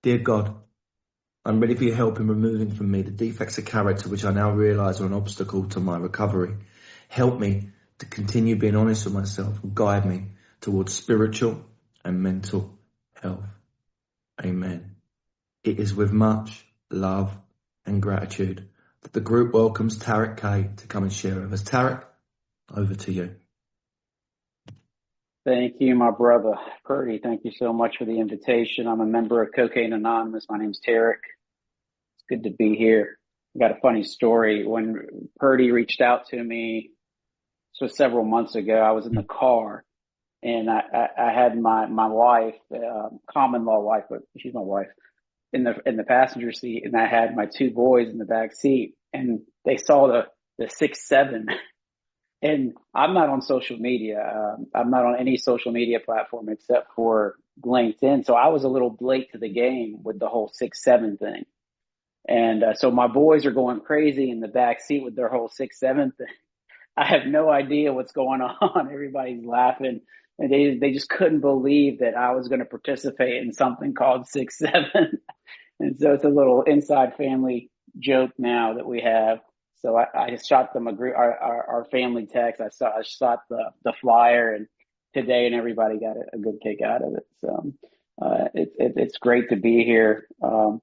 Dear God, I'm ready for your help in removing from me the defects of character which I now realise are an obstacle to my recovery. Help me to continue being honest with myself and guide me towards spiritual and mental health. Amen. It is with much love and gratitude that the group welcomes Tarek K to come and share with us. Tarek, over to you. Thank you, my brother. Purdy, thank you so much for the invitation. I'm a member of Cocaine Anonymous. My name's Tarek. It's good to be here. I got a funny story. When Purdy reached out to me, this was several months ago, I was in the car and I had my wife, common law wife, but she's my wife, in the passenger seat, and I had my two boys in the back seat, and they saw the 6'7". And I'm not on social media. I'm not on any social media platform except for LinkedIn. So I was a little late to the game with the whole 6'7" thing. And so my boys are going crazy in the back seat with their whole 6'7" thing. I have no idea what's going on. Everybody's laughing. And they just couldn't believe that I was going to participate in something called 6'7". And so it's a little inside family joke now that we have. So I just shot them our family text. I shot the flyer and today, and everybody got a good kick out of it. So it's great to be here. A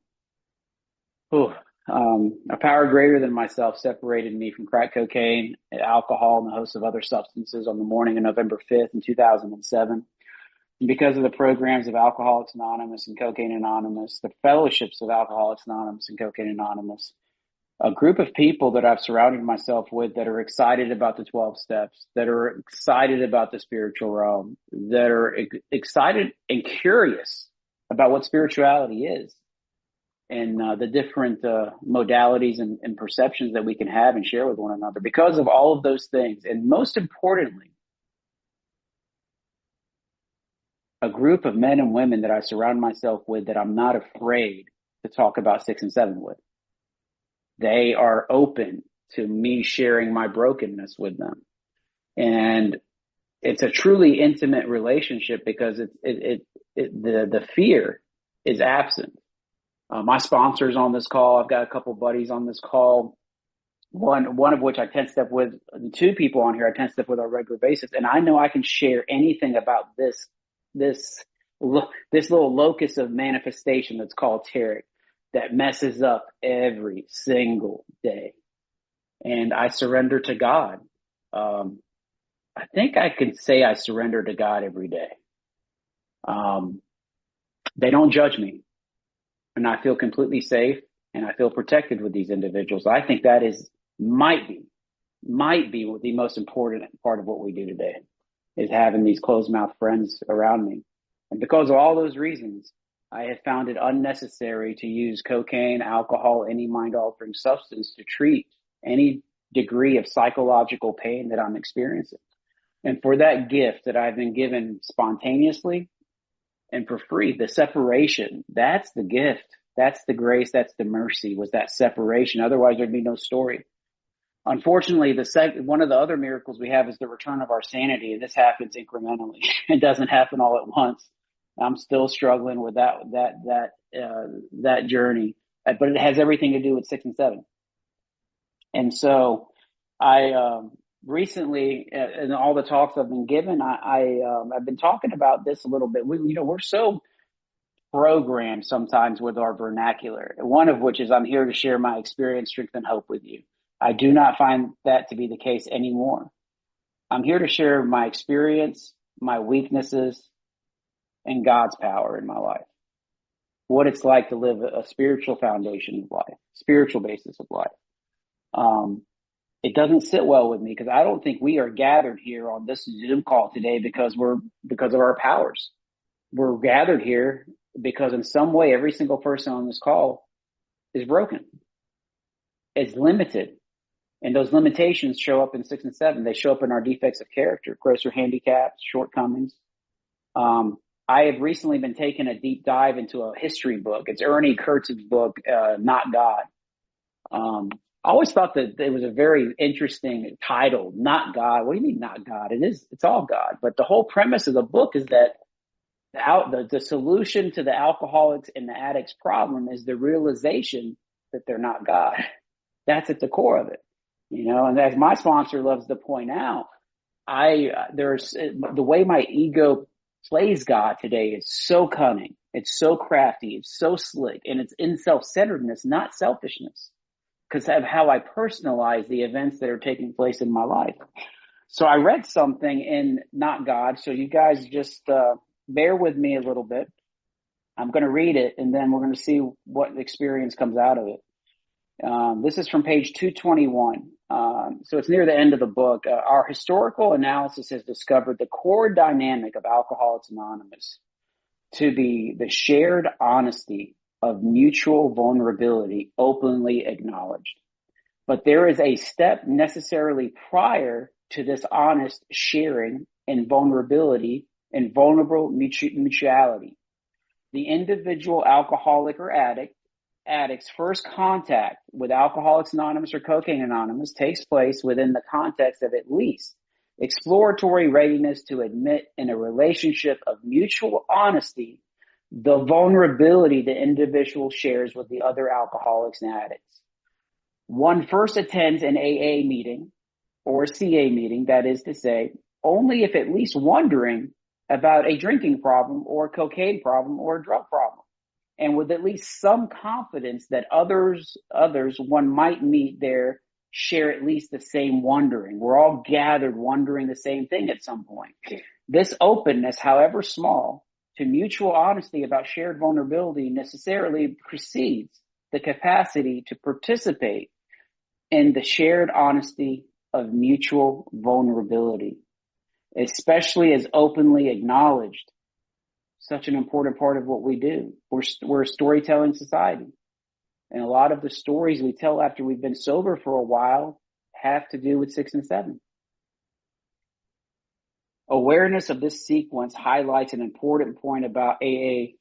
power greater than myself separated me from crack cocaine, alcohol, and a host of other substances on the morning of November 5th in 2007. And because of the programs of Alcoholics Anonymous and Cocaine Anonymous, the fellowships of Alcoholics Anonymous and Cocaine Anonymous, a group of people that I've surrounded myself with that are excited about the 12 steps, that are excited about the spiritual realm, that are excited and curious about what spirituality is and the different modalities and perceptions that we can have and share with one another. Because of all of those things, and most importantly, a group of men and women that I surround myself with that I'm not afraid to talk about 6 and 7 with. They are open to me sharing my brokenness with them. And it's a truly intimate relationship because the fear is absent. My sponsor's on this call. I've got a couple buddies on this call. One of which I 10-step with, the two people on here I 10-step with on a regular basis. And I know I can share anything about this little locus of manifestation that's called Tarek that messes up every single day. And I surrender to God. I think I could say I surrender to God every day. They don't judge me. And I feel completely safe and I feel protected with these individuals. I think that might be the most important part of what we do today, is having these closed mouth friends around me. And because of all those reasons, I have found it unnecessary to use cocaine, alcohol, any mind-altering substance to treat any degree of psychological pain that I'm experiencing. And for that gift that I've been given spontaneously and for free, the separation, that's the gift. That's the grace. That's the mercy, was that separation. Otherwise, there'd be no story. Unfortunately, one of the other miracles we have is the return of our sanity. And this happens incrementally. It doesn't happen all at once. I'm still struggling with that journey, but it has everything to do with 6 and 7. And so I recently, in all the talks I've been given, I've been talking about this a little bit. We're so programmed sometimes with our vernacular, one of which is I'm here to share my experience, strength, and hope with you. I do not find that to be the case anymore. I'm here to share my experience, my weaknesses, and God's power in my life. What it's like to live a spiritual foundation of life, spiritual basis of life. It doesn't sit well with me because I don't think we are gathered here on this Zoom call today because of our powers. We're gathered here because in some way every single person on this call is broken. It's limited. And those limitations show up in 6 and 7. They show up in our defects of character, grosser handicaps, shortcomings. I have recently been taking a deep dive into a history book. It's Ernie Kurtz's book, Not God. I always thought that it was a very interesting title, Not God. What do you mean not God? It's all God. But the whole premise of the book is that The solution to the alcoholics and the addicts problem is the realization that they're not God. That's at the core of it, and as my sponsor loves to point out, there's the way my ego plays God today is so cunning. It's so crafty. It's so slick, and it's in self-centeredness, not selfishness, because of how I personalize the events that are taking place in my life. So I read something in Not God. So you guys just bear with me a little bit. I'm going to read it, and then we're going to see what experience comes out of it. This is from page 221. So it's near the end of the book. Our historical analysis has discovered the core dynamic of Alcoholics Anonymous to be the shared honesty of mutual vulnerability openly acknowledged. But there is a step necessarily prior to this honest sharing and vulnerability and vulnerable mutuality. The individual alcoholic or addict's first contact with Alcoholics Anonymous or Cocaine Anonymous takes place within the context of at least exploratory readiness to admit in a relationship of mutual honesty the vulnerability the individual shares with the other alcoholics and addicts. One first attends an AA meeting or CA meeting, that is to say, only if at least wondering about a drinking problem or a cocaine problem or a drug problem, and with at least some confidence that others one might meet there share at least the same wondering. We're all gathered wondering the same thing at some point. This openness, however small, to mutual honesty about shared vulnerability necessarily precedes the capacity to participate in the shared honesty of mutual vulnerability, especially as openly acknowledged. Such an important part of what we do. We're a storytelling society. And a lot of the stories we tell after we've been sober for a while have to do with 6 and 7. Awareness of this sequence highlights an important point about AA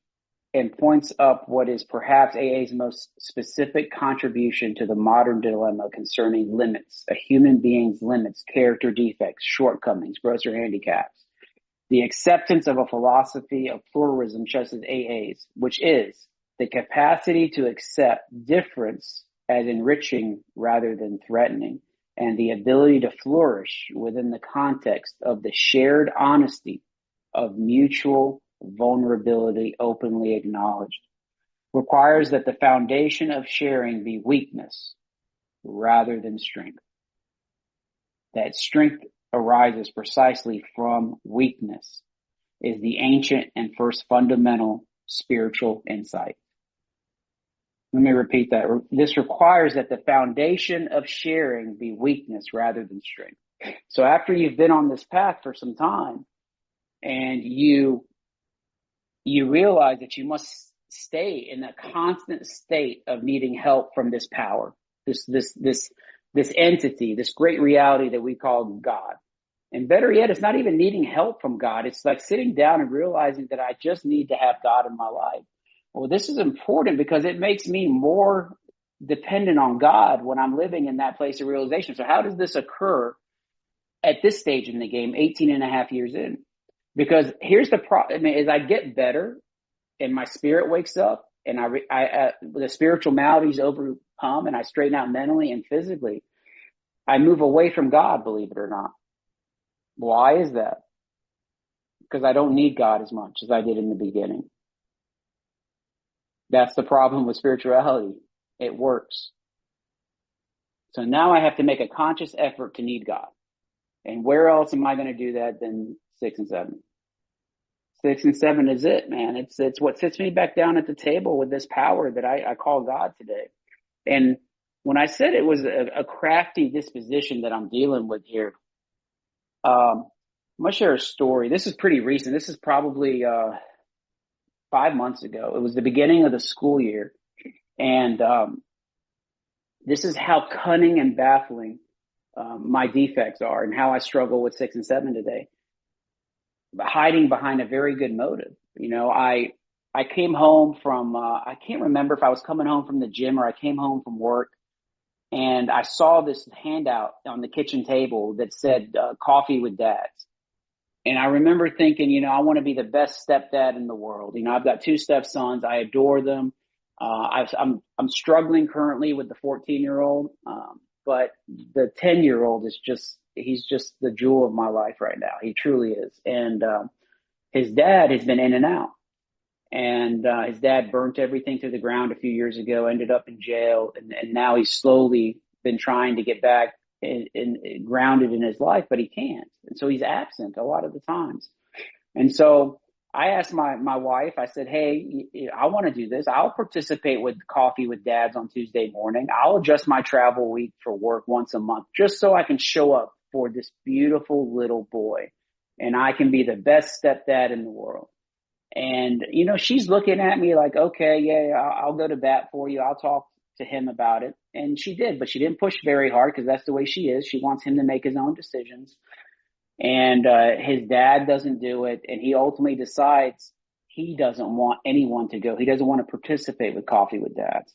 and points up what is perhaps AA's most specific contribution to the modern dilemma concerning limits, a human being's limits, character defects, shortcomings, grosser handicaps. The acceptance of a philosophy of pluralism such as AA's, which is the capacity to accept difference as enriching rather than threatening, and the ability to flourish within the context of the shared honesty of mutual vulnerability openly acknowledged, requires that the foundation of sharing be weakness rather than strength. That strength arises precisely from weakness is the ancient and first fundamental spiritual insight. Let me repeat that. This requires that the foundation of sharing be weakness rather than strength. So after you've been on this path for some time and you realize that you must stay in a constant state of needing help from this power, this entity, this great reality that we call God. And better yet, it's not even needing help from God. It's like sitting down and realizing that I just need to have God in my life. Well, this is important because it makes me more dependent on God when I'm living in that place of realization. So how does this occur at this stage in the game, 18 and a half years in? Because here's the problem. As I get better and my spirit wakes up and the spiritual maladies overcome and I straighten out mentally and physically, I move away from God, believe it or not. Why is that? Because I don't need God as much as I did in the beginning. That's the problem with spirituality. It works. So now I have to make a conscious effort to need God. And where else am I going to do that than 6 and 7? 6 and 7 is it, man. It's what sits me back down at the table with this power that I call God today. And when I said it was a crafty disposition that I'm dealing with here, I'm going to share a story. This is pretty recent. This is probably 5 months ago. It was the beginning of the school year. And this is how cunning and baffling my defects are and how I struggle with 6 and 7 today. Hiding behind a very good motive. I came home from, I can't remember if I was coming home from the gym or I came home from work. And I saw this handout on the kitchen table that said coffee with dads. And I remember thinking, I want to be the best stepdad in the world. I've got two stepsons. I adore them. I'm struggling currently with the 14-year-old, but the 10-year-old he's just the jewel of my life right now. He truly is. And his dad has been in and out. And his dad burnt everything to the ground a few years ago, ended up in jail, and now he's slowly been trying to get back in grounded in his life, but he can't. And so he's absent a lot of the times. And so I asked my wife, I said, hey, I want to do this. I'll participate with Coffee with Dads on Tuesday morning. I'll adjust my travel week for work once a month just so I can show up for this beautiful little boy and I can be the best stepdad in the world. And, she's looking at me like, okay, yeah, I'll go to bat for you. I'll talk to him about it. And she did, but she didn't push very hard because that's the way she is. She wants him to make his own decisions. And his dad doesn't do it. And he ultimately decides he doesn't want anyone to go. He doesn't want to participate with Coffee with Dads.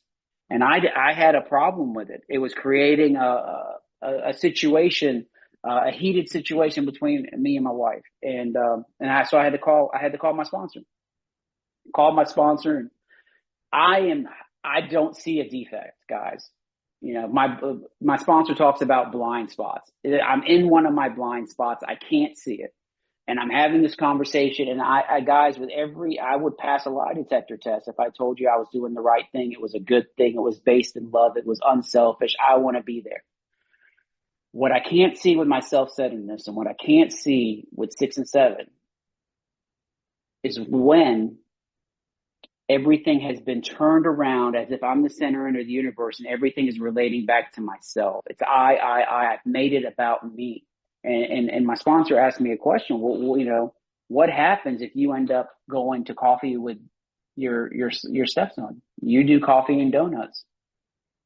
And I had a problem with it. It was creating a situation, a heated situation between me and my wife. So I had to call my sponsor. Called my sponsor, and I don't see a defect, guys. My sponsor talks about blind spots. I'm in one of my blind spots. I can't see it. And I'm having this conversation, and guys, I would pass a lie detector test if I told you I was doing the right thing. It was a good thing. It was based in love. It was unselfish. I want to be there. What I can't see with my self-centeredness and what I can't see with 6 and 7 is when everything has been turned around as if I'm the center of the universe and everything is relating back to myself. It's I've made it about me. And my sponsor asked me a question. Well, what happens if you end up going to coffee with your stepson? You do coffee and donuts.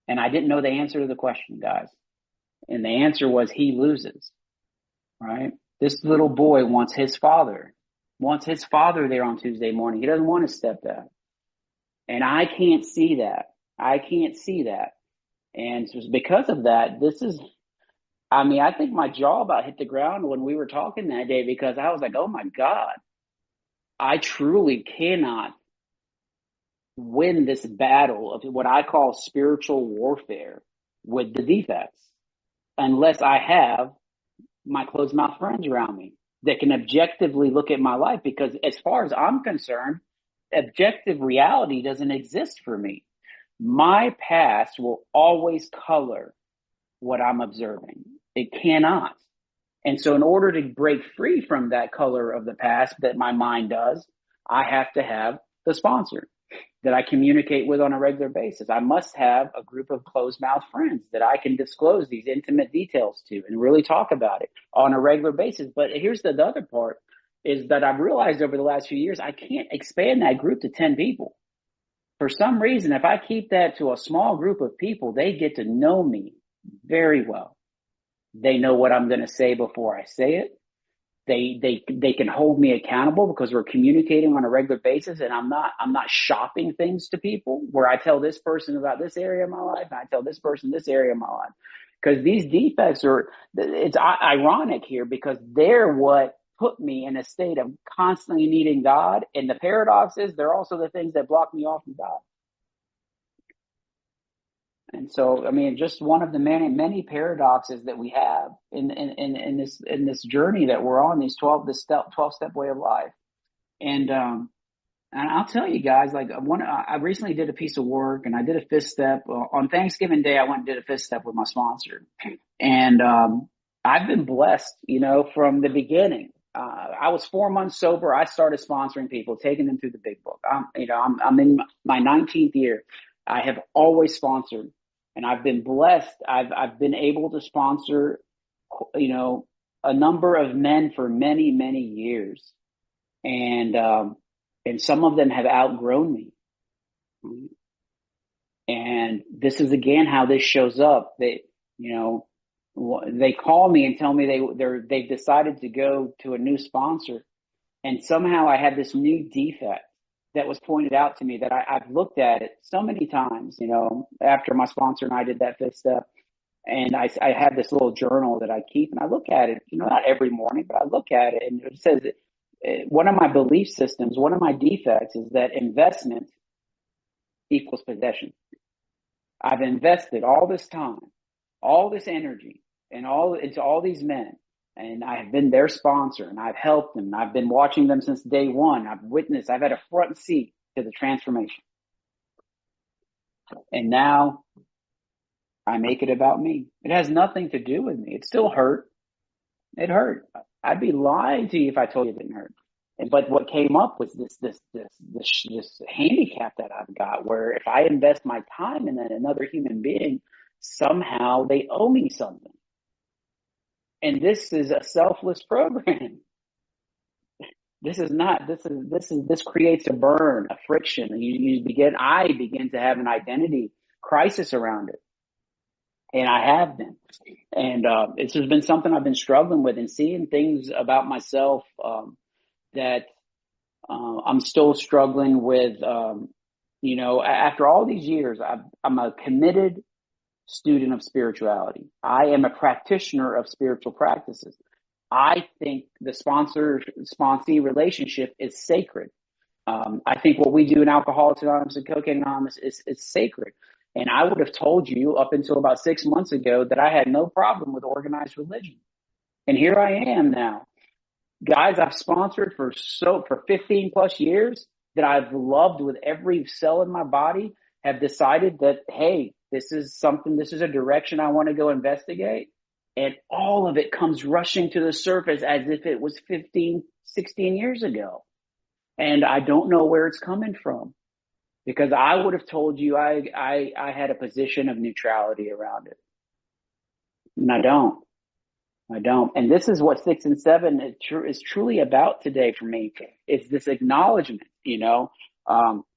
And I didn't know the answer to the question, guys. And the answer was he loses, right? This little boy wants his father there on Tuesday morning. He doesn't want his stepdad. And I can't see that. And so because of that, I think my jaw about hit the ground when we were talking that day, because I was like, oh my God, I truly cannot win this battle of what I call spiritual warfare with the defects unless I have my closed mouth friends around me that can objectively look at my life. Because as far as I'm concerned, objective reality doesn't exist for me. My past will always color what I'm observing. It cannot. And so in order to break free from that color of the past that my mind does, I have to have the sponsor that I communicate with on a regular basis. I must have a group of closed mouth friends that I can disclose these intimate details to and really talk about it on a regular basis. But here's the other part. Is that I've realized over the last few years, I can't expand that group to 10 people. For some reason, if I keep that to a small group of people, they get to know me very well. They know what I'm going to say before I say it. They can hold me accountable because we're communicating on a regular basis, and I'm not shopping things to people where I tell this person about this area of my life and I tell this person this area of my life. Because these defects it's ironic here because they're what put me in a state of constantly needing God. And the paradox is they're also the things that block me off from God. And so, just one of the many paradoxes that we have in this journey that we're on, this 12-step way of life. And I'll tell you guys, I recently did a piece of work and I did a fifth step on Thanksgiving Day. I went and did a fifth step with my sponsor, and I've been blessed, from the beginning. I was 4 months sober. I started sponsoring people, taking them through the big book. I'm in my 19th year. I have always sponsored, and I've been blessed. I've been able to sponsor, a number of men for many, many years. And some of them have outgrown me. And this is again how this shows up. They call me and tell me they've decided to go to a new sponsor, and somehow I had this new defect that was pointed out to me that I've looked at it so many times, after my sponsor and I did that fifth step, And I have this little journal that I keep, and I look at it, not every morning, but I look at it, and it says one of my belief systems, one of my defects is that investment equals possession. I've invested all this time, all this energy, and into all these men, and I've been their sponsor, and I've helped them, and I've been watching them since day one. I've had a front seat to the transformation. And now I make it about me. It has nothing to do with me. It still hurt. It hurt. I'd be lying to you if I told you it didn't hurt. But what came up was this handicap that I've got, where if I invest my time in another human being, somehow they owe me something. And this is a selfless program. This creates a burn, a friction, and I begin to have an identity crisis around it. And I have been. And it's just been something I've been struggling with, and seeing things about myself that I'm still struggling with. After all these years, I'm a committed student of spirituality. I am a practitioner of spiritual practices. I think the sponsee relationship is sacred. I think what we do in Alcoholics Anonymous and Cocaine Anonymous is sacred. And I would have told you up until about 6 months ago that I had no problem with organized religion. And here I am now. Guys I've sponsored for 15 plus years, that I've loved with every cell in my body, have decided that, hey, this is a direction I want to go investigate. And all of it comes rushing to the surface as if it was 15, 16 years ago. And I don't know where it's coming from, because I would have told you I had a position of neutrality around it. And I don't. And this is what 6 and 7 is truly about today for me. It's this acknowledgement,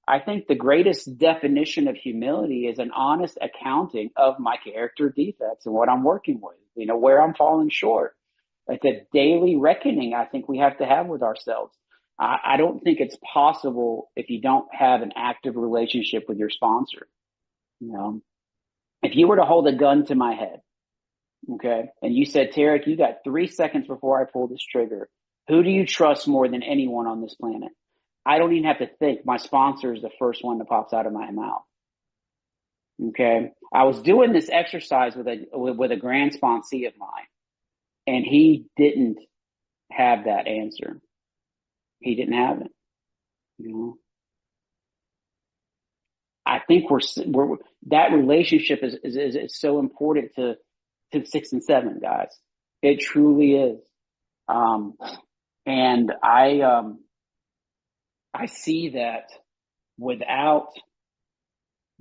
I think the greatest definition of humility is an honest accounting of my character defects and what I'm working with, where I'm falling short. It's a daily reckoning I think we have to have with ourselves. I don't think it's possible if you don't have an active relationship with your sponsor. If you were to hold a gun to my head, okay, and you said, Tarek, you got 3 seconds before I pull this trigger, who do you trust more than anyone on this planet? I don't even have to think. My sponsor is the first one that pops out of my mouth. Okay. I was doing this exercise with a grand sponsee of mine, and he didn't have that answer. He didn't have it. I think that relationship is so important to 6 and 7, guys. It truly is. And I see that without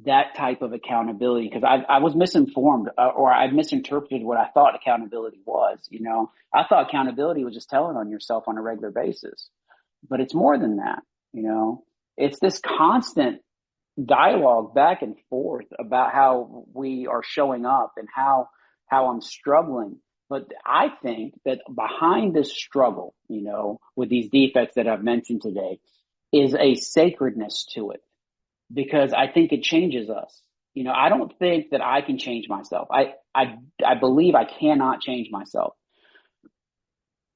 that type of accountability, because I was misinformed, or I misinterpreted what I thought accountability was. I thought accountability was just telling on yourself on a regular basis, but it's more than that. It's this constant dialogue back and forth about how we are showing up and how I'm struggling. But I think that behind this struggle, with these defects that I've mentioned today, is a sacredness to it, because I think it changes us. I don't think that I can change myself. I believe I cannot change myself.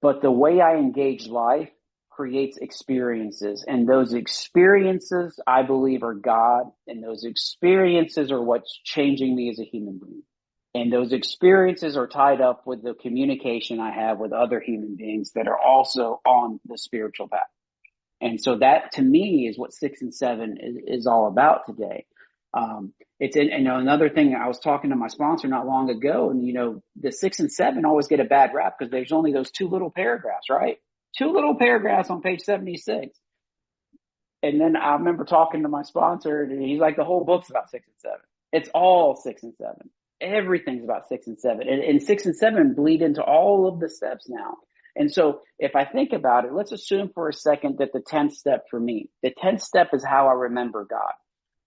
But the way I engage life creates experiences, and those experiences, I believe, are God, and those experiences are what's changing me as a human being. And those experiences are tied up with the communication I have with other human beings that are also on the spiritual path. And so that, to me, is what 6 and 7 is all about today. Another thing, I was talking to my sponsor not long ago, and the 6 and 7 always get a bad rap because there's only those 2 little paragraphs, right? 2 little paragraphs on page 76. And then I remember talking to my sponsor, and he's like, the whole book's about 6 and 7. It's all 6 and 7. Everything's about 6 and 7. And 6 and 7 bleed into all of the steps now. And so if I think about it, let's assume for a second that the 10th step for me, the 10th step is how I remember God.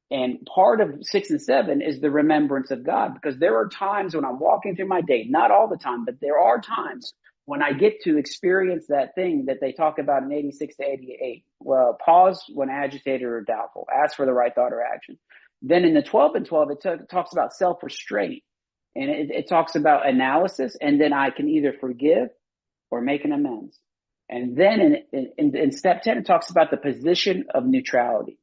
And part of 6 and 7 is the remembrance of God, because there are times when I'm walking through my day, not all the time, but there are times when I get to experience that thing that they talk about in 86 to 88. Well, pause when agitated or doubtful. Ask for the right thought or action. Then in the 12 and 12, it talks about self-restraint. And it talks about analysis, and then I can either forgive or make an amends. And then in step 10, it talks about the position of neutrality,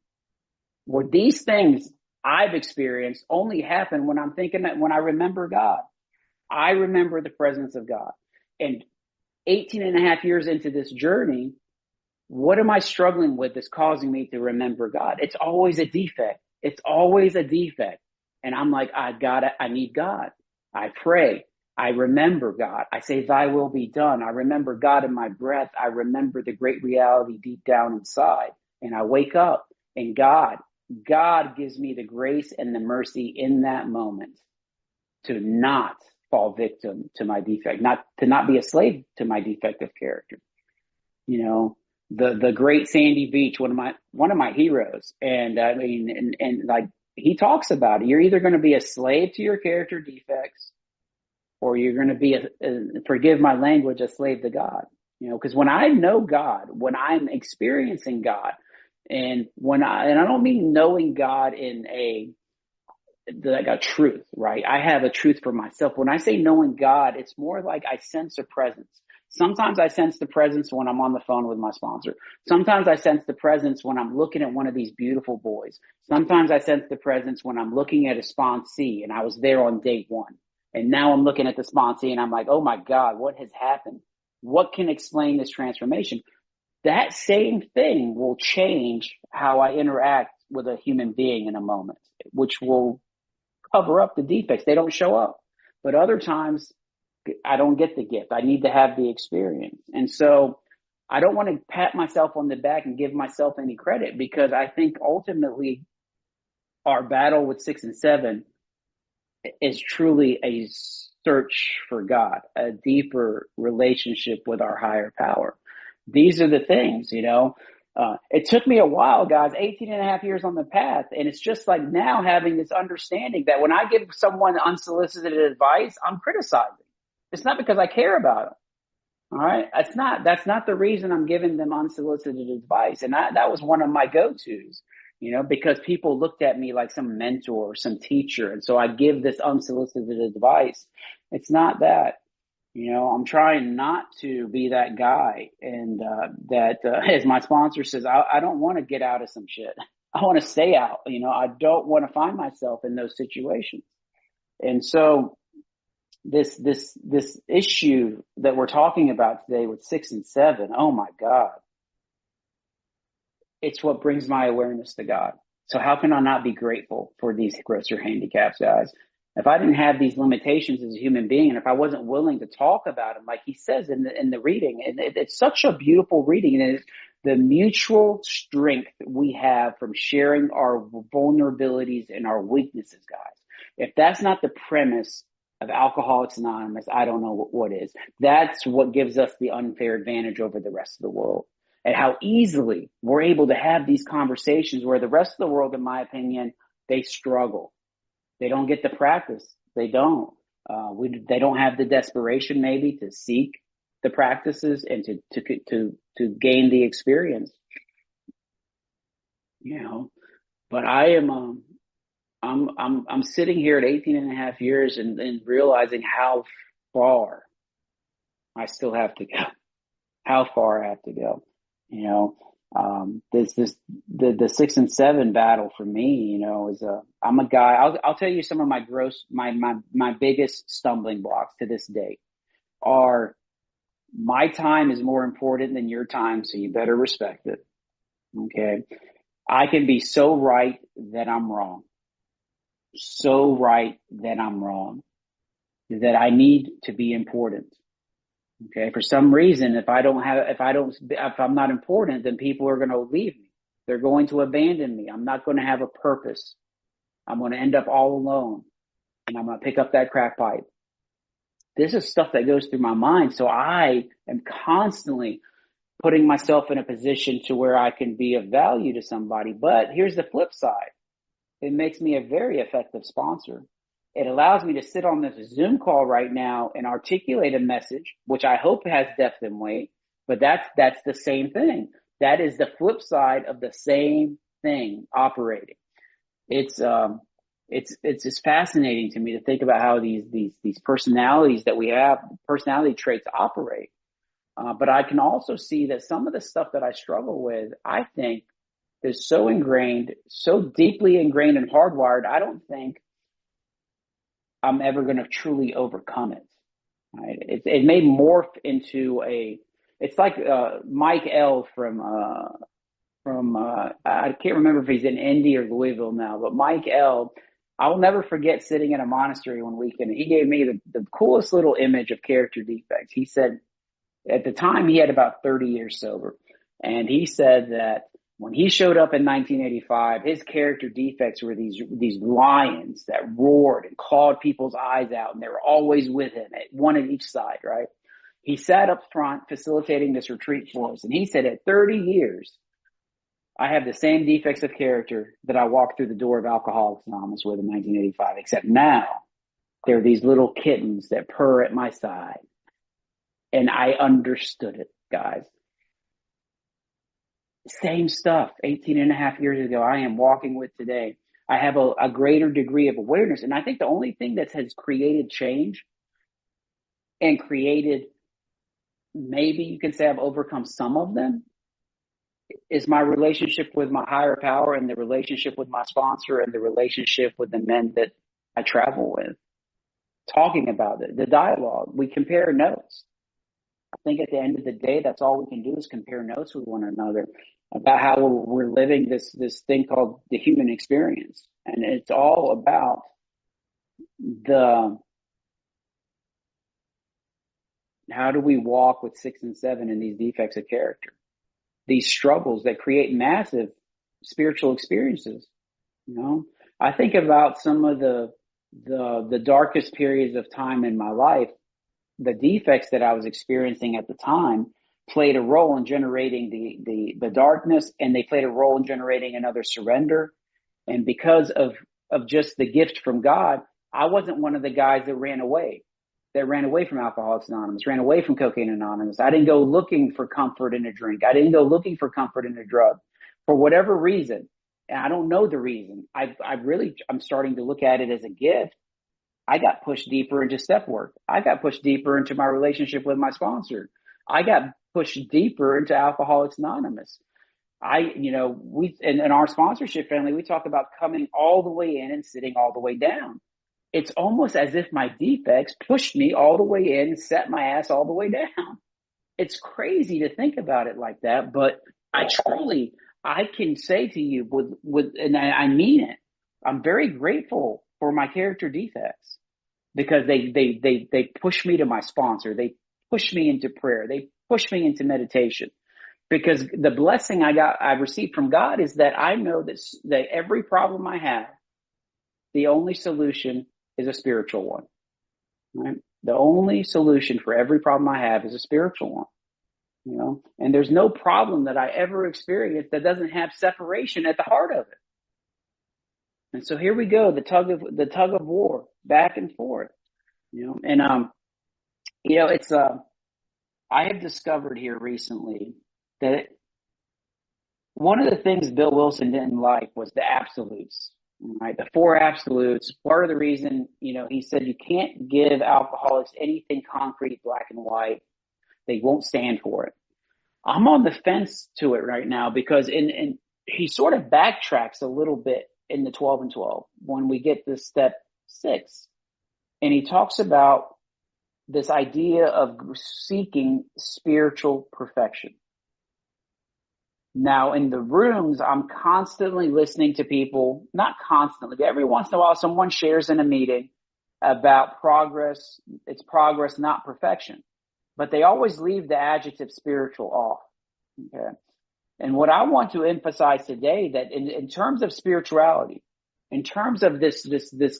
where these things I've experienced only happen when I'm thinking that when I remember God. I remember the presence of God. And 18 and a half years into this journey, what am I struggling with that's causing me to remember God? It's always a defect. It's always a defect. And I'm like, I need God. I pray. I remember God. I say, thy will be done. I remember God in my breath. I remember the great reality deep down inside. And I wake up and God gives me the grace and the mercy in that moment to not fall victim to my defect, to not be a slave to my defective character. You know, the great Sandy Beach, one of my heroes. And I mean, and like he talks about it, you're either going to be a slave to your character defects, or you're going to be forgive my language, a slave to God. You know, because when I know God, when I'm experiencing God, and I don't mean knowing God in like a truth, right? I have a truth for myself. When I say knowing God, it's more like I sense a presence. Sometimes I sense the presence when I'm on the phone with my sponsor. Sometimes I sense the presence when I'm looking at one of these beautiful boys. Sometimes I sense the presence when I'm looking at a sponsee and I was there on date one. And now I'm looking at the sponsee and I'm like, oh my God, what has happened? What can explain this transformation? That same thing will change how I interact with a human being in a moment, which will cover up the defects. They don't show up. But other times, I don't get the gift. I need to have the experience. And so I don't want to pat myself on the back and give myself any credit, because I think ultimately our battle with 6 and 7 is truly a search for God, a deeper relationship with our higher power. These are the things, you know. It took me a while, guys, 18 and a half years on the path. And it's just like now having this understanding that when I give someone unsolicited advice, I'm criticizing. It's not because I care about them. All right. That's not the reason I'm giving them unsolicited advice. And that was one of my go-tos, you know, because people looked at me like some mentor or some teacher. And so I give this unsolicited advice. It's not that. You know, I'm trying not to be that guy. And as my sponsor says, I don't want to get out of some shit. I want to stay out. You know, I don't want to find myself in those situations. And so this issue that we're talking about today with 6 and 7, oh my God, it's what brings my awareness to God. So how can I not be grateful for these grosser handicaps, guys? If I didn't have these limitations as a human being, and if I wasn't willing to talk about them, like he says in the reading, and it's such a beautiful reading, and it's the mutual strength we have from sharing our vulnerabilities and our weaknesses, guys. If that's not the premise of Alcoholics Anonymous, I don't know what is. That's what gives us the unfair advantage over the rest of the world, and how easily we're able to have these conversations where the rest of the world, in my opinion, they struggle. They don't get the practice. They don't. They don't have the desperation maybe to seek the practices and to gain the experience. You know, but I am I'm sitting here at 18 and a half years and realizing how far I still have to go. How far I have to go. You know, the 6 and 7 battle for me, you know, I'm a guy. I'll tell you some of my biggest stumbling blocks to this date are my time is more important than your time, so you better respect it. Okay. I can be so right that I'm wrong. So right that I'm wrong. That I need to be important. Okay. For some reason, if I'm not important, then people are going to leave me. They're going to abandon me. I'm not going to have a purpose. I'm going to end up all alone, and I'm going to pick up that crack pipe. This is stuff that goes through my mind. So I am constantly putting myself in a position to where I can be of value to somebody. But here's the flip side. It makes me a very effective sponsor. It allows me to sit on this Zoom call right now and articulate a message, which I hope has depth and weight, but that's the same thing. That is the flip side of the same thing operating. It's it's just fascinating to me to think about how these personalities that we have, personality traits operate. But I can also see that some of the stuff that I struggle with, I think, is so ingrained, so deeply ingrained and hardwired, I don't think I'm ever going to truly overcome it. Right? It may morph into it's like Mike L from I can't remember if he's in Indy or Louisville now, but Mike L. I will never forget sitting in a monastery one weekend. He gave me the coolest little image of character defects. He said at the time he had about 30 years sober, and he said that when he showed up in 1985, his character defects were these lions that roared and clawed people's eyes out, and they were always with him, one at each side, right? He sat up front facilitating this retreat for us, and he said at 30 years, I have the same defects of character that I walked through the door of Alcoholics Anonymous with in 1985, except now there are these little kittens that purr at my side. And I understood it, guys. Same stuff 18 and a half years ago I am walking with today. I have a greater degree of awareness. And I think the only thing that has created change and created, maybe you can say I've overcome some of them, is my relationship with my higher power and the relationship with my sponsor and the relationship with the men that I travel with. Talking about it, the dialogue, we compare notes. I think at the end of the day, that's all we can do is compare notes with one another about how we're living this thing called the human experience. And it's all about how do we walk with 6 and 7 in these defects of character, these struggles that create massive spiritual experiences. I think about some of the darkest periods of time in my life. The defects that I was experiencing at the time played a role in generating the darkness, and they played a role in generating another surrender. And because of just the gift from God, I wasn't one of the guys that ran away from Alcoholics Anonymous, ran away from Cocaine Anonymous. I didn't go looking for comfort in a drink. I didn't go looking for comfort in a drug for whatever reason. And I don't know the reason. I'm starting to look at it as a gift. I got pushed deeper into step work. I got pushed deeper into my relationship with my sponsor. I got pushed deeper into Alcoholics Anonymous. We in our sponsorship family, we talk about coming all the way in and sitting all the way down. It's almost as if my defects pushed me all the way in and set my ass all the way down. It's crazy to think about it like that, but I can say to you and I mean it, I'm very grateful for my character defects because they push me to my sponsor. They push me into prayer. They push me into meditation, because the blessing I received from God is that I know that every problem I have, the only solution is a spiritual one, right? The only solution for every problem I have is a spiritual one, and there's no problem that I ever experienced that doesn't have separation at the heart of it. And so here we go, the tug of war, back and forth, it's I have discovered here recently that one of the things Bill Wilson didn't like was the absolutes, right? The 4 absolutes. Part of the reason, he said you can't give alcoholics anything concrete, black and white. They won't stand for it. I'm on the fence to it right now because he sort of backtracks a little bit in the 12 and 12 when we get to step 6. And he talks about this idea of seeking spiritual perfection. Now, in the rooms, I'm constantly listening to people, not constantly, but every once in a while, someone shares in a meeting about progress. It's progress, not perfection. But they always leave the adjective spiritual off. Okay. And what I want to emphasize today, that in terms of spirituality, in terms of this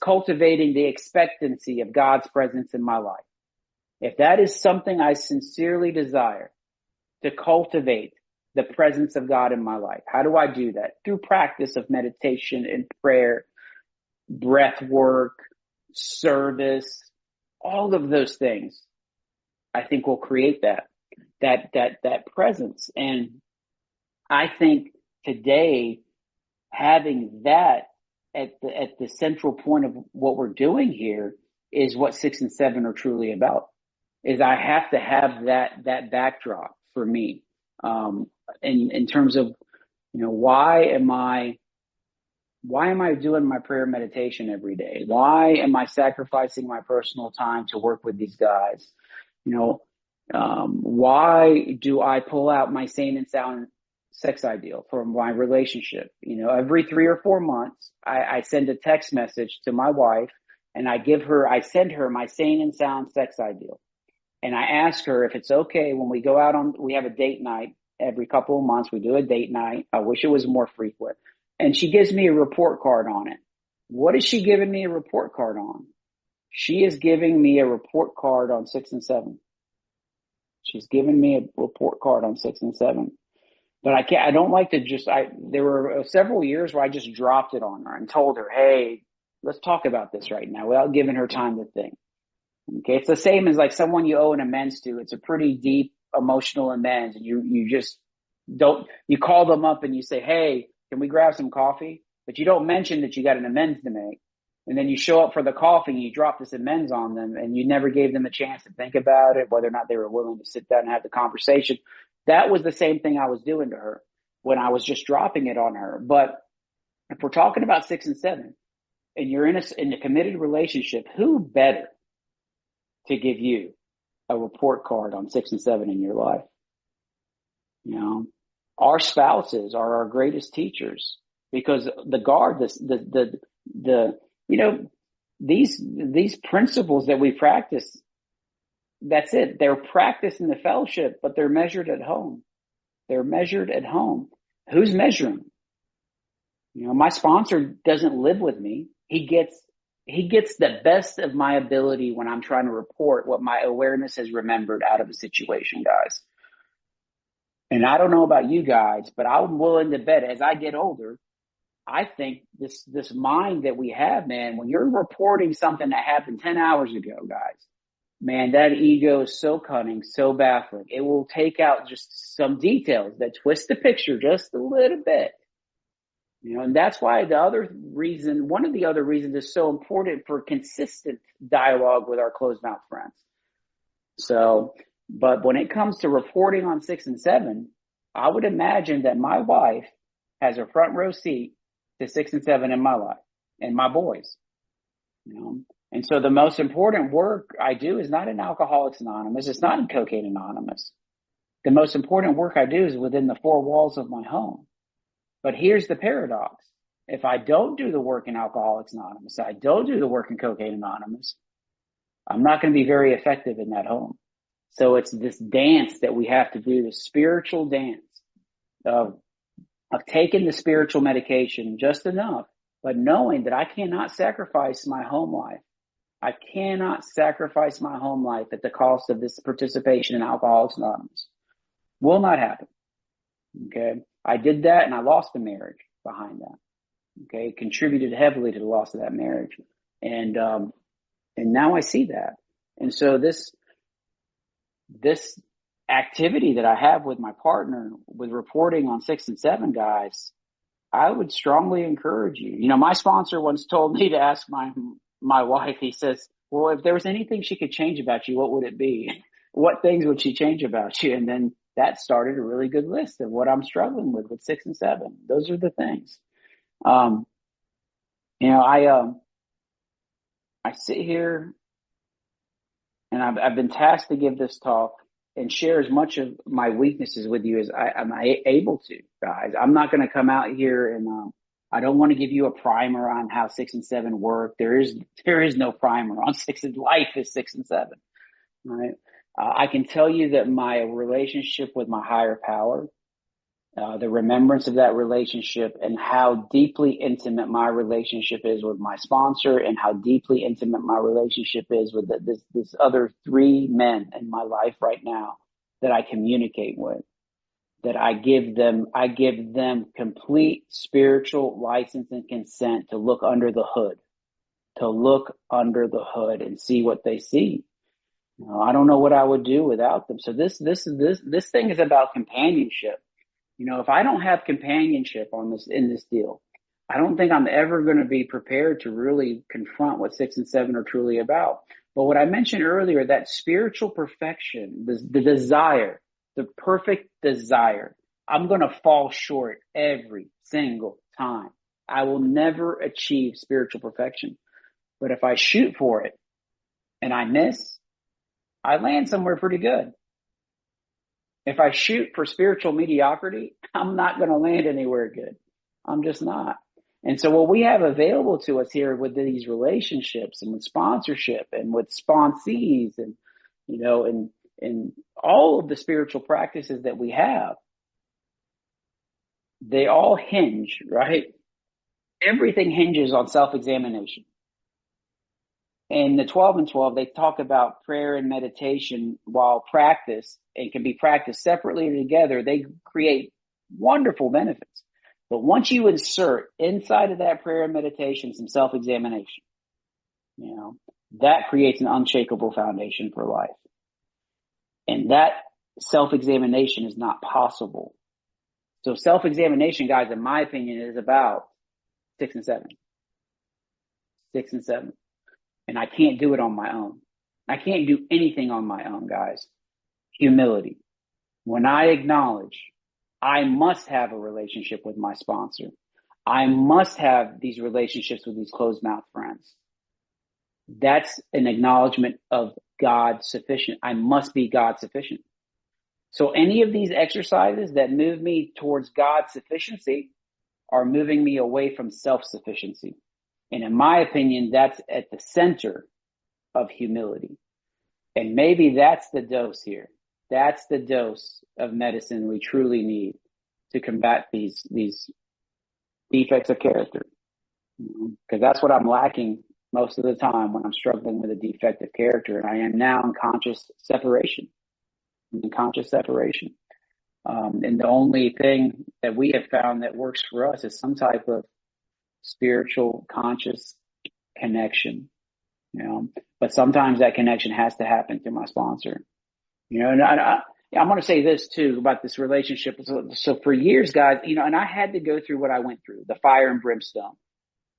cultivating the expectancy of God's presence in my life, if that is something I sincerely desire to cultivate, the presence of God in my life, how do I do that? Through practice of meditation and prayer, breath work, service, all of those things, I think will create that presence. And I think today, having that at the central point of what we're doing here is what 6 and 7 are truly about. Is I have to have that backdrop for me, in terms of, why am I doing my prayer meditation every day? Why am I sacrificing my personal time to work with these guys? Why do I pull out my sane and sound sex ideal for my relationship? Every 3 or 4 months, I send a text message to my wife and I send her my sane and sound sex ideal. And I ask her if it's okay when we go out we have a date night every couple of months. We do a date night. I wish it was more frequent. And she gives me a report card on it. What is she giving me a report card on? She is giving me a report card on 6 and 7. She's given me a report card on 6 and 7. But I don't like to there were several years where I just dropped it on her and told her, hey, let's talk about this right now, without giving her time to think. Okay. It's the same as like someone you owe an amends to. It's a pretty deep emotional amends. And you just you call them up and you say, hey, can we grab some coffee? But you don't mention that you got an amends to make. And then you show up for the coffee and you drop this amends on them and you never gave them a chance to think about it, whether or not they were willing to sit down and have the conversation. That was the same thing I was doing to her when I was just dropping it on her. But if we're talking about 6 and 7 and you're in a committed relationship, who better to give you a report card on 6 and 7 in your life? Our spouses are our greatest teachers, because these principles that we practice, that's it. They're practiced in the fellowship, but they're measured at home. They're measured at home. Who's measuring? My sponsor doesn't live with me. He gets the best of my ability when I'm trying to report what my awareness has remembered out of a situation, guys. And I don't know about you guys, but I'm willing to bet as I get older, I think this mind that we have, man, when you're reporting something that happened 10 hours ago, guys, man, that ego is so cunning, so baffling. It will take out just some details that twist the picture just a little bit. And that's why one of the other reasons is so important for consistent dialogue with our closed mouth friends. So, but when it comes to reporting on 6 and 7, I would imagine that my wife has a front row seat to 6 and 7 in my life and my boys. And so the most important work I do is not in Alcoholics Anonymous. It's not in Cocaine Anonymous. The most important work I do is within the 4 walls of my home. But here's the paradox. If I don't do the work in Alcoholics Anonymous, I don't do the work in Cocaine Anonymous, I'm not going to be very effective in that home. So it's this dance that we have to do, the spiritual dance of taking the spiritual medication just enough, but knowing that I cannot sacrifice my home life. I cannot sacrifice my home life at the cost of this participation in Alcoholics Anonymous. Will not happen. Okay. I did that and I lost the marriage behind that. Okay. Contributed heavily to the loss of that marriage. And now I see that. And so this activity that I have with my partner with reporting on 6 and 7, guys, I would strongly encourage you. My sponsor once told me to ask my wife, he says, well, if there was anything she could change about you, what would it be? What things would she change about you? And then that started a really good list of what I'm struggling with 6 and 7. Those are the things. I sit here and I've been tasked to give this talk and share as much of my weaknesses with you as I'm able to, guys. I'm not going to come out here and I don't want to give you a primer on how 6 and 7 work. There is no primer on 6 and life is 6 and 7. Right? I can tell you that my relationship with my higher power, the remembrance of that relationship, and how deeply intimate my relationship is with my sponsor, and how deeply intimate my relationship is with this other 3 men in my life right now that I communicate with, that I give them complete spiritual license and consent to look under the hood and see what they see. I don't know what I would do without them. So this thing is about companionship. If I don't have companionship in this deal, I don't think I'm ever going to be prepared to really confront what 6 and 7 are truly about. But what I mentioned earlier, that spiritual perfection, the desire, the perfect desire, I'm going to fall short every single time. I will never achieve spiritual perfection. But if I shoot for it and I miss, I land somewhere pretty good. If I shoot for spiritual mediocrity, I'm not going to land anywhere good. I'm just not. And so what we have available to us here with these relationships and with sponsorship and with sponsees and, and all of the spiritual practices that we have, they all hinge, right? Everything hinges on self-examination. In the 12 and 12, they talk about prayer and meditation while practiced and can be practiced separately or together. They create wonderful benefits. But once you insert inside of that prayer and meditation some self-examination, that creates an unshakable foundation for life. And that self-examination is not possible. So self-examination, guys, in my opinion, is about 6 and 7. 6 and 7. And I can't do it on my own. I can't do anything on my own, guys. Humility. When I acknowledge I must have a relationship with my sponsor, I must have these relationships with these closed mouth friends. That's an acknowledgement of God sufficient. I must be God sufficient. So any of these exercises that move me towards God's sufficiency are moving me away from self-sufficiency. And in my opinion, that's at the center of humility. And maybe that's the dose here. That's the dose of medicine we truly need to combat these defects of character. Because that's what I'm lacking most of the time when I'm struggling with a defective character. And I am now in conscious separation. And the only thing that we have found that works for us is some type of spiritual conscious connection, but sometimes that connection has to happen through my sponsor, and I'm going to say this too about this relationship. So for years, guys, and I had to go through what I went through, the fire and brimstone,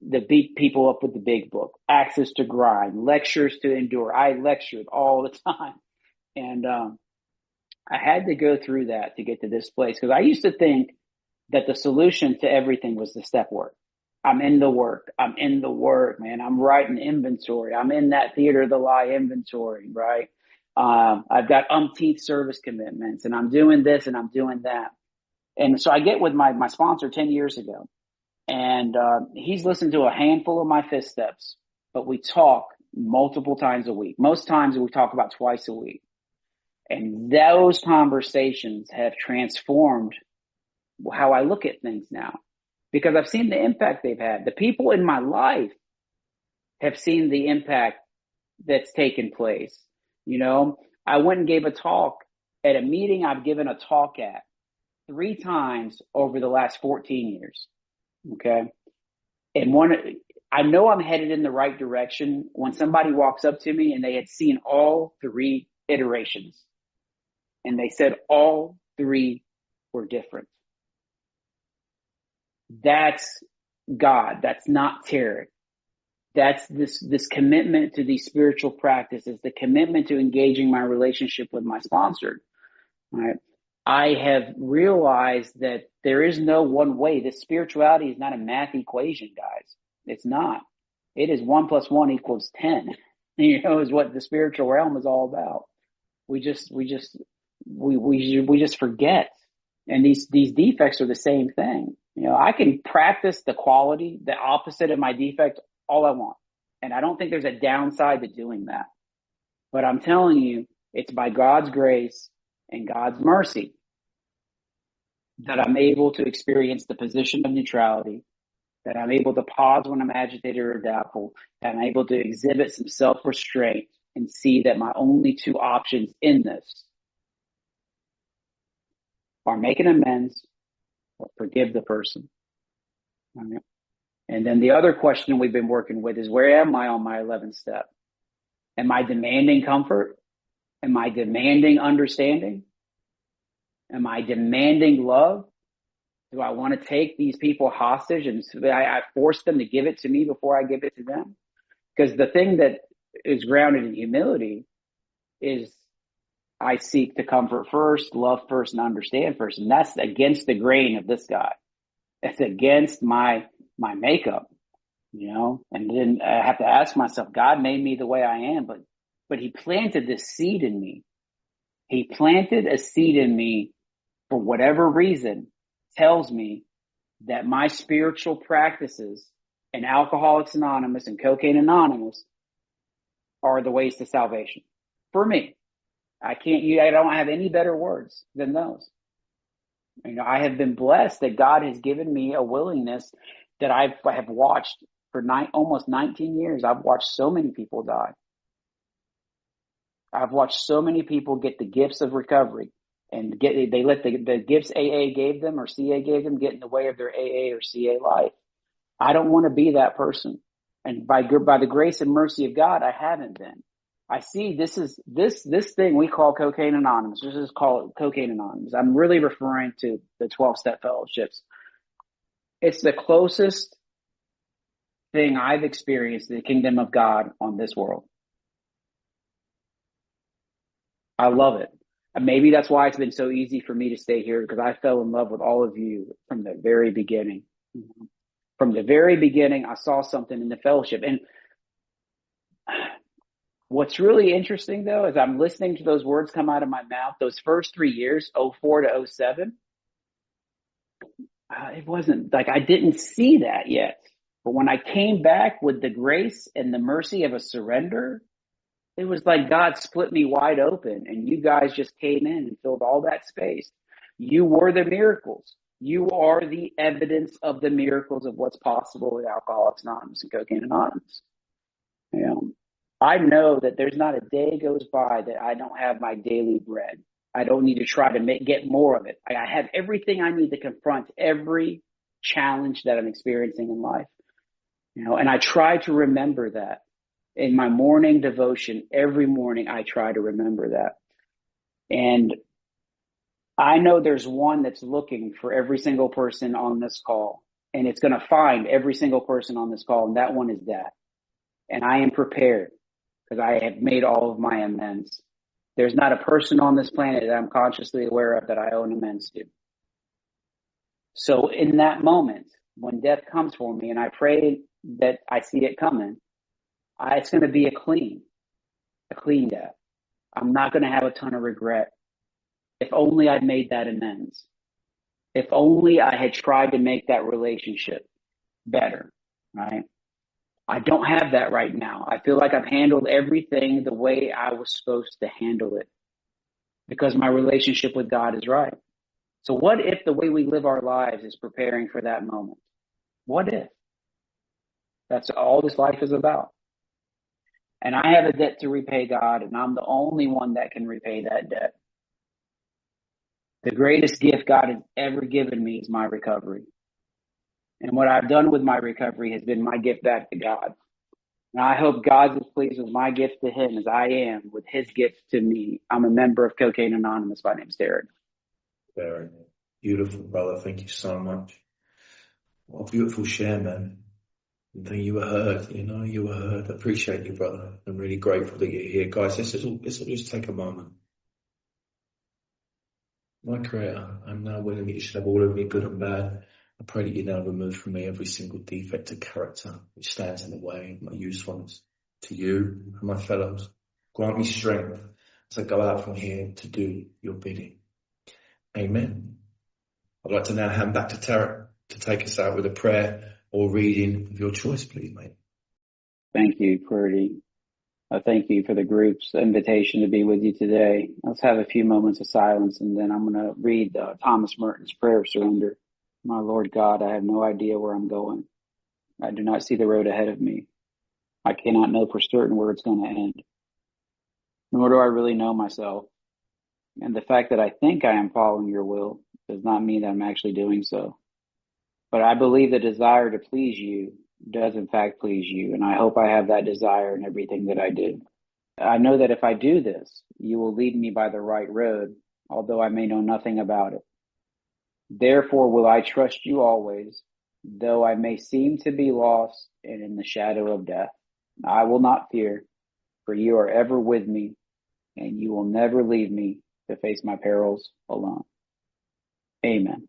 the beat people up with the big book, access to grind, lectures to endure. I lectured all the time. And, I had to go through that to get to this place because I used to think that the solution to everything was the step work. I'm in the work, man. I'm writing inventory. I'm in that theater of the lie inventory, right? I've got umpteenth service commitments and I'm doing this and I'm doing that. And so I get with my sponsor 10 years ago and, he's listened to a handful of my fifth steps, but we talk multiple times a week. Most times we talk about twice a week. And those conversations have transformed how I look at things now. Because I've seen the impact they've had. The people in my life have seen the impact that's taken place. I went and gave a talk at a meeting I've given a talk at 3 times over the last 14 years. Okay. And I know I'm headed in the right direction when somebody walks up to me and they had seen all 3 iterations and they said all 3 were different. That's God. That's not Tarek. That's this commitment to these spiritual practices, the commitment to engaging my relationship with my sponsor. Right? I have realized that there is no one way. This spirituality is not a math equation, guys. It's not. It is 1 + 1 = 10. Is what the spiritual realm is all about. We just forget. And these defects are the same thing. I can practice the quality, the opposite of my defect, all I want. And I don't think there's a downside to doing that. But I'm telling you, it's by God's grace and God's mercy that I'm able to experience the position of neutrality, that I'm able to pause when I'm agitated or doubtful, that I'm able to exhibit some self-restraint and see that my only 2 options in this are make an amends or forgive the person. Right? And then the other question we've been working with is, where am I on my 11th step? Am I demanding comfort? Am I demanding understanding? Am I demanding love? Do I want to take these people hostage and I force them to give it to me before I give it to them? Because the thing that is grounded in humility is I seek to comfort first, love first, and understand first. And that's against the grain of this guy. It's against my makeup, And then I have to ask myself, God made me the way I am, but he planted this seed in me. He planted a seed in me for whatever reason, tells me that my spiritual practices and Alcoholics Anonymous and Cocaine Anonymous are the ways to salvation for me. I don't have any better words than those. I have been blessed that God has given me a willingness that I have watched for almost 19 years. I've watched so many people die. I've watched so many people get the gifts of recovery and they let the gifts AA gave them or CA gave them get in the way of their AA or CA life. I don't want to be that person. And by the grace and mercy of God, I haven't been. I see this thing we call Cocaine Anonymous. Let's just call it Cocaine Anonymous. I'm really referring to the 12-step fellowships. It's the closest thing I've experienced to the kingdom of God on this world. I love it. And maybe that's why it's been so easy for me to stay here, because I fell in love with all of you from the very beginning. From the very beginning, I saw something in the fellowship. And what's really interesting, though, is I'm listening to those words come out of my mouth. Those first 3 years, 04 to 07, it wasn't like I didn't see that yet. But when I came back with the grace and the mercy of a surrender, it was like God split me wide open, and you guys just came in and filled all that space. You were the miracles. You are the evidence of the miracles of what's possible with Alcoholics Anonymous and Cocaine Anonymous. I know that there's not a day goes by that I don't have my daily bread. I don't need to try to get more of it. I have everything I need to confront every challenge that I'm experiencing in life. And I try to remember that. In my morning devotion, every morning I try to remember that. And I know there's one that's looking for every single person on this call, and it's going to find every single person on this call, and that one is Dad. And I am prepared because I have made all of my amends. There's not a person on this planet that I'm consciously aware of that I owe an amends to. So in that moment, when death comes for me, and I pray that I see it coming, it's going to be a clean death. I'm not going to have a ton of regret. If only I'd made that amends. If only I had tried to make that relationship better, right? I don't have that right now. I feel like I've handled everything the way I was supposed to handle it because my relationship with God is right. So what if the way we live our lives is preparing for that moment? What if? That's all this life is about. And I have a debt to repay, God, and I'm the only one that can repay that debt. The greatest gift God has ever given me is my recovery. And what I've done with my recovery has been my gift back to God. And I hope God is pleased with my gift to him as I am with his gift to me. I'm a member of Cocaine Anonymous. My name's Tarek. Very beautiful, brother. Thank you so much. What a beautiful share, man. You were heard, you were heard. I appreciate you, brother. I'm really grateful that you're here. Guys, let's all just take a moment. My Creator, I'm now willing that you should have all of me, good and bad. I pray that you now remove from me every single defect of character which stands in the way of my usefulness to you and my fellows. Grant me strength as I go out from here to do your bidding. Amen. I'd like to now hand back to Tarek to take us out with a prayer or reading of your choice, please, mate. Thank you, Purdy. Thank you for the group's invitation to be with you today. Let's have a few moments of silence, and then I'm going to read Thomas Merton's prayer of surrender. My Lord God, I have no idea where I'm going. I do not see the road ahead of me. I cannot know for certain where it's going to end. Nor do I really know myself. And the fact that I think I am following your will does not mean that I'm actually doing so. But I believe the desire to please you does in fact please you, and I hope I have that desire in everything that I do. I know that if I do this, you will lead me by the right road, although I may know nothing about it. Therefore will I trust you always, though I may seem to be lost and in the shadow of death. I will not fear, for you are ever with me, and you will never leave me to face my perils alone. Amen.